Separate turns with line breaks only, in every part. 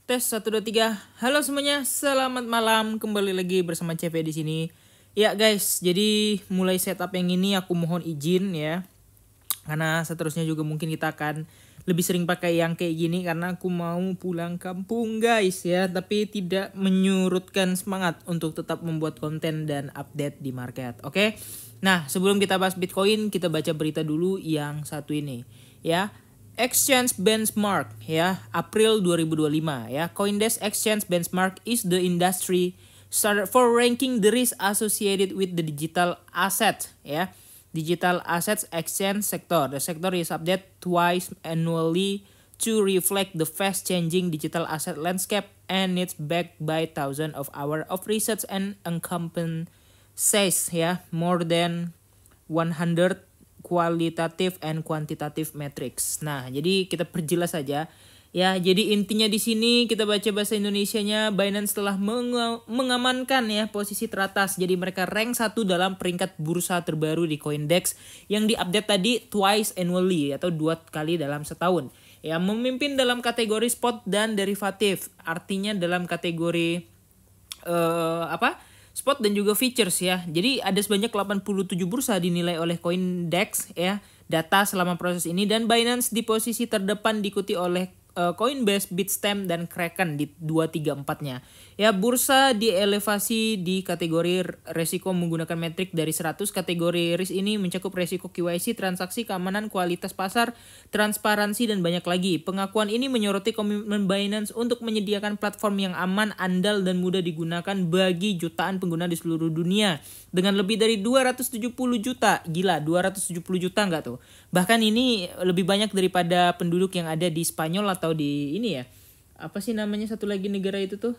Tes 1 2 3. Halo semuanya, selamat malam. Kembali lagi bersama CV di sini. Ya guys, jadi mulai setup yang ini aku mohon izin ya. Karena seterusnya juga mungkin kita akan lebih sering pakai yang kayak gini karena aku mau pulang kampung guys ya, tapi tidak menyurutkan semangat untuk tetap membuat konten dan update di market. Oke. Nah, sebelum kita bahas Bitcoin, kita baca berita dulu yang satu ini ya. Exchange benchmark ya, April 2025 ya. CoinDesk Exchange benchmark is the industry standard for ranking the risk associated with the digital asset ya. Digital assets exchange sector. The sector is updated twice annually to reflect the fast changing digital asset landscape, and it's backed by thousands of hours of research and encompasses ya more than 100 qualitative and quantitative metrics. Nah, jadi kita perjelas saja. Ya, jadi intinya di sini kita baca bahasa Indonesianya, Binance telah mengamankan ya posisi teratas. Jadi mereka rank 1 dalam peringkat bursa terbaru di CoinDesk yang diupdate tadi twice annually atau 2 kali dalam setahun. Ya, memimpin dalam kategori spot dan derivatif. Artinya dalam kategori spot dan juga features ya. Jadi ada sebanyak 87 bursa dinilai oleh CoinDesk ya, data selama proses ini, dan Binance di posisi terdepan diikuti oleh Coinbase, Bitstamp, dan Kraken di 2, 3, 4-nya. Ya, bursa dielevasi di kategori resiko menggunakan metrik dari 100. Kategori risk ini mencakup resiko KYC, transaksi, keamanan, kualitas pasar, transparansi, dan banyak lagi. Pengakuan ini menyoroti komitmen Binance untuk menyediakan platform yang aman, andal, dan mudah digunakan bagi jutaan pengguna di seluruh dunia. Dengan lebih dari 270 juta. Gila, 270 juta nggak tuh? Bahkan ini lebih banyak daripada penduduk yang ada di Spanyol atau di ini ya. Apa sih namanya satu lagi negara itu tuh?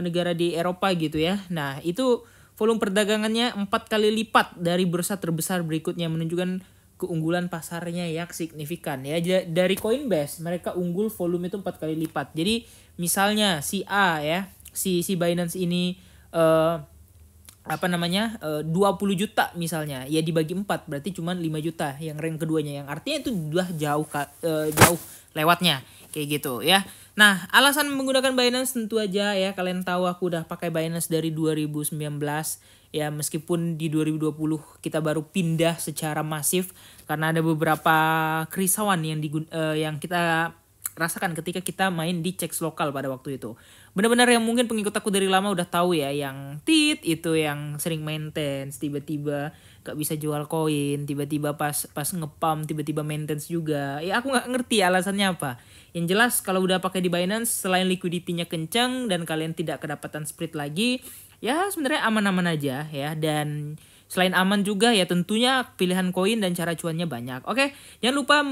Negara di Eropa gitu ya. Nah, itu volume perdagangannya 4 kali lipat dari bursa terbesar berikutnya, menunjukkan keunggulan pasarnya yang signifikan ya. Dari Coinbase mereka unggul volume itu 4 kali lipat. Jadi misalnya si A ya, si Binance ini 20 juta misalnya, ya dibagi 4 berarti cuma 5 juta yang rank keduanya, yang artinya itu udah jauh lewatnya kayak gitu ya. Nah, alasan menggunakan Binance tentu aja ya, kalian tahu aku udah pakai Binance dari 2019 ya, meskipun di 2020 kita baru pindah secara masif karena ada beberapa kerisauan yang kita rasakan ketika kita main di CEX lokal pada waktu itu. Benar-benar yang mungkin pengikut aku dari lama udah tahu ya, yang itu yang sering maintenance, tiba-tiba gak bisa jual koin, tiba-tiba pas ngepump tiba-tiba maintenance juga. Ya aku gak ngerti alasannya apa. Yang jelas kalau udah pakai di Binance, selain liquidity-nya kencang dan kalian tidak kedapatan spread lagi, ya sebenarnya aman-aman aja ya. Dan selain aman juga ya tentunya pilihan koin dan cara cuannya banyak. Oke, jangan lupa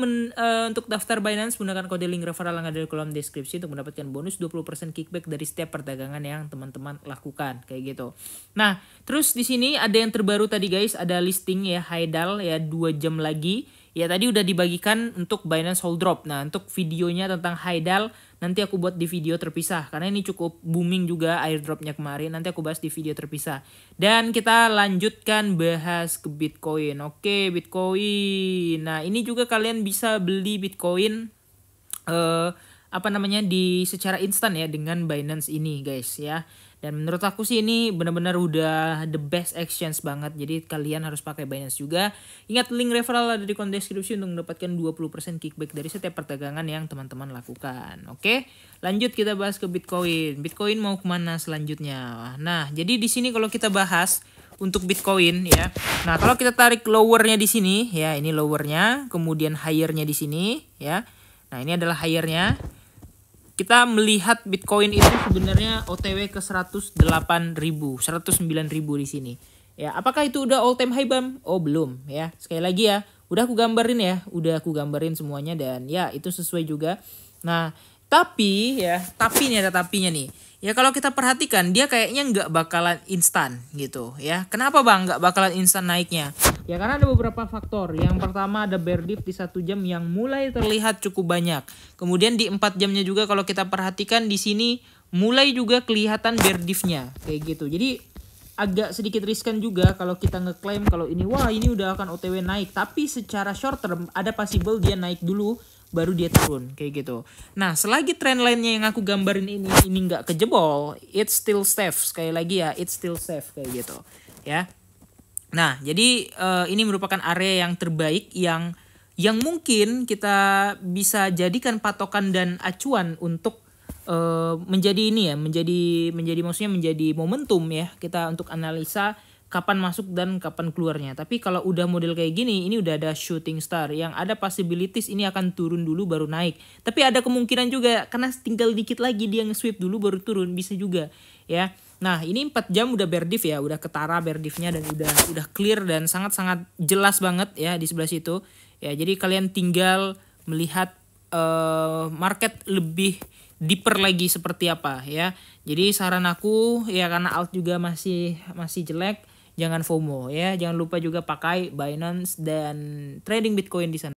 untuk daftar Binance menggunakan kode link referral yang ada di kolom deskripsi untuk mendapatkan bonus 20% kickback dari setiap perdagangan yang teman-teman lakukan kayak gitu. Nah, terus di sini ada yang terbaru tadi guys, ada listing ya HYDAL ya 2 jam lagi. Ya tadi udah dibagikan untuk Binance Hold Drop. Nah, untuk videonya tentang HYDAL nanti aku buat di video terpisah karena ini cukup booming juga airdropnya kemarin. Nanti aku bahas di video terpisah. Dan kita lanjutkan bahas ke Bitcoin. Oke, Bitcoin. Nah, ini juga kalian bisa beli Bitcoin di secara instan ya dengan Binance ini guys ya. Dan menurut aku sih ini benar-benar udah the best exchange banget. Jadi kalian harus pakai Binance juga. Ingat link referral ada di kolom deskripsi untuk mendapatkan 20% kickback dari setiap perdagangan yang teman-teman lakukan. Oke, lanjut kita bahas ke Bitcoin. Bitcoin mau kemana selanjutnya? Nah, jadi di sini kalau kita bahas untuk Bitcoin ya. Nah, kalau kita tarik lowernya di sini ya, ini lowernya, kemudian highernya di sini ya. Nah, ini adalah highernya. Kita melihat Bitcoin itu sebenarnya OTW ke 109.000 di sini. Ya, apakah itu udah all time high Bam? Oh, belum ya. Sekali lagi ya, udah aku gambarin semuanya dan ya itu sesuai juga. Nah, tapi ini ada tapinya nih. Ya kalau kita perhatikan dia kayaknya nggak bakalan instan gitu ya. Kenapa Bang nggak bakalan instan naiknya? Ya karena ada beberapa faktor. Yang pertama ada bear dip di 1 jam yang mulai terlihat cukup banyak. Kemudian di 4 jamnya juga kalau kita perhatikan di sini mulai juga kelihatan bear dip-nya kayak gitu. Jadi agak sedikit riskan juga kalau kita ngeklaim kalau ini wah ini udah akan OTW naik. Tapi secara short term ada possible dia naik dulu baru dia turun kayak gitu. Nah, selagi trendline-nya yang aku gambarin ini nggak kejebol, it's still safe. Sekali lagi ya, it's still safe kayak gitu ya. Nah, jadi ini merupakan area yang terbaik yang mungkin kita bisa jadikan patokan dan acuan untuk menjadi ini ya, menjadi maksudnya menjadi momentum ya kita untuk analisa kapan masuk dan kapan keluarnya. Tapi kalau udah model kayak gini, ini udah ada shooting star yang ada possibilities ini akan turun dulu baru naik. Tapi ada kemungkinan juga karena tinggal dikit lagi dia nge-sweep dulu baru turun, bisa juga ya. Nah, ini 4 jam udah bear diff ya, udah ketara bear diff-nya dan udah clear dan sangat-sangat jelas banget ya di sebelah situ. Ya, jadi kalian tinggal melihat market lebih deeper lagi seperti apa ya. Jadi saran aku ya, karena alt juga masih jelek, jangan FOMO ya. Jangan lupa juga pakai Binance dan trading Bitcoin di sana.